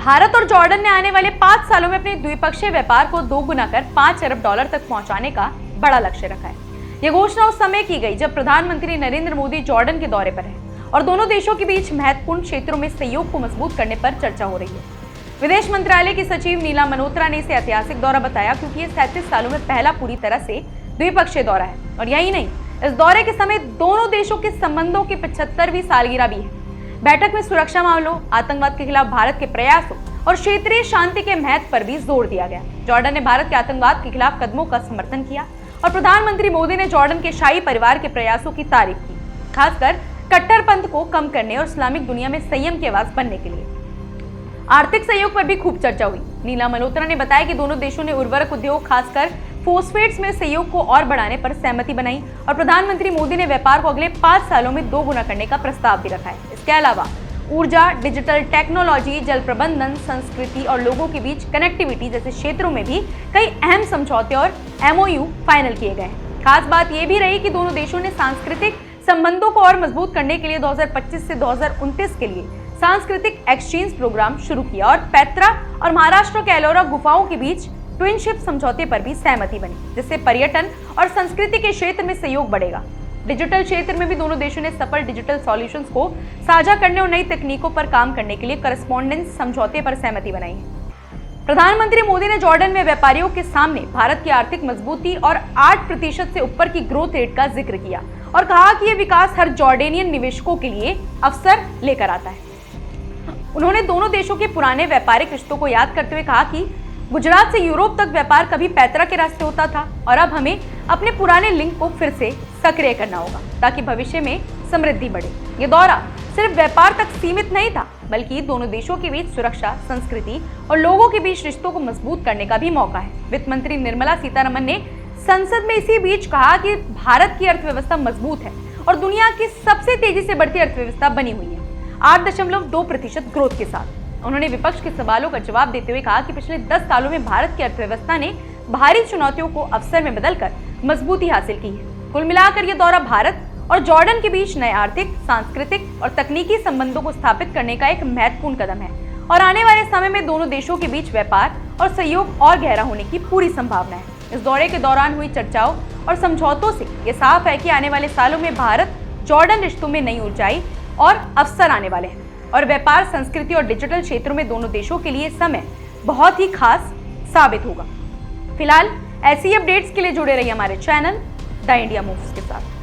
भारत और जॉर्डन ने आने वाले 5 सालों में अपने द्विपक्षीय व्यापार को दोगुना कर $5 अरब तक पहुंचाने का बड़ा लक्ष्य रखा है। यह घोषणा उस समय की गई जब प्रधानमंत्री नरेंद्र मोदी जॉर्डन के दौरे पर हैं और दोनों देशों के बीच महत्वपूर्ण क्षेत्रों में सहयोग को मजबूत करने पर चर्चा हो रही है। विदेश मंत्रालय की सचिव नीला मल्होत्रा ने इसे ऐतिहासिक दौरा बताया क्योंकि ये 37 सालों में पहला पूरी तरह से द्विपक्षीय दौरा है। और यही नहीं, इस दौरे के समय दोनों देशों के संबंधों की 75वीं सालगिरह भी है। बैठक में सुरक्षा मामलों, आतंकवाद के खिलाफ भारत के प्रयासों और क्षेत्रीय शांति के महत्व पर भी जोर दिया गया। जॉर्डन ने भारत के आतंकवाद के खिलाफ कदमों का समर्थन किया और प्रधानमंत्री मोदी ने जॉर्डन के शाही परिवार के प्रयासों की तारीफ की, खासकर कट्टरपंथ को कम करने और इस्लामिक दुनिया में संयम की आवाज बनने के लिए। आर्थिक सहयोग पर भी खूब चर्चा हुई। नीला मल्होत्रा ने बताया कि दोनों देशों ने उर्वरक उद्योग, खासकर फॉस्फेट्स में सहयोग को और बढ़ाने पर सहमति बनाई और प्रधानमंत्री मोदी ने व्यापार को अगले 5 सालों में दोगुना करने का प्रस्ताव भी रखा है। इसके अलावा ऊर्जा, डिजिटल टेक्नोलॉजी, जल प्रबंधन, संस्कृति और लोगों के बीच कनेक्टिविटी जैसे क्षेत्रों में भी कई अहम समझौते और MOU फाइनल किए गए। खास बात यह भी रही कि दोनों देशों ने सांस्कृतिक संबंधों को और मजबूत करने के लिए 2025 से 2029 के लिए सांस्कृतिक एक्सचेंज प्रोग्राम शुरू किया और पेत्रा और महाराष्ट्र के एलोरा गुफाओं के बीच ट्विनशिप समझौते पर भी सहमति बनी, जिससे पर्यटन और संस्कृति के क्षेत्र में सहयोग बढ़ेगा। डिजिटल क्षेत्र में भी दोनों देशों ने सफल डिजिटल सॉल्यूशंस को साझा करने और नई तकनीकों पर काम करने के लिए करस्पॉन्डेंस समझौते पर सहमति बनाई है। प्रधानमंत्री मोदी ने जॉर्डन में व्यापारियों के सामने भारत की आर्थिक मजबूती और 8% से ऊपर की ग्रोथ रेट का जिक्र किया और कहा कि यह विकास हर जॉर्डेनियन निवेशकों के लिए अवसर लेकर आता है। उन्होंने दोनों देशों के पुराने व्यापारिक रिश्तों को याद करते हुए कहा कि गुजरात से यूरोप तक व्यापार कभी पैत्रा के रास्ते होता था और अब हमें अपने पुराने लिंक को फिर से सक्रिय करना होगा ताकि भविष्य में समृद्धि बढ़े। ये दौरा सिर्फ व्यापार तक सीमित नहीं था, बल्कि दोनों देशों के बीच सुरक्षा, संस्कृति और लोगों के बीच रिश्तों को मजबूत करने का भी मौका है। वित्त मंत्री निर्मला सीतारमण ने संसद में इसी बीच कहा कि भारत की अर्थव्यवस्था मजबूत है और दुनिया की सबसे तेजी से बढ़ती अर्थव्यवस्था बनी हुई है, 8.2% ग्रोथ के साथ। उन्होंने विपक्ष के सवालों का जवाब देते हुए कहा कि पिछले 10 सालों में भारत की अर्थव्यवस्था ने भारी चुनौतियों को अवसर में बदलकर मजबूती हासिल की है। कुल मिलाकर यह दौरा भारत और जॉर्डन के बीच नए आर्थिक, सांस्कृतिक और तकनीकी संबंधों को स्थापित करने का एक महत्वपूर्ण कदम है और आने वाले समय में दोनों देशों के बीच व्यापार और सहयोग और गहरा होने की पूरी संभावना है। इस दौरे के दौरान हुई चर्चाओं और समझौतों से यह साफ है कि आने वाले सालों में भारत जॉर्डन रिश्तों में नई ऊंचाई और अवसर आने वाले हैं और व्यापार, संस्कृति और डिजिटल क्षेत्रों में दोनों देशों के लिए समय बहुत ही खास साबित होगा। फिलहाल ऐसी अपडेट्स के लिए जुड़े रहिए हमारे चैनल द इंडिया मूव्स के साथ।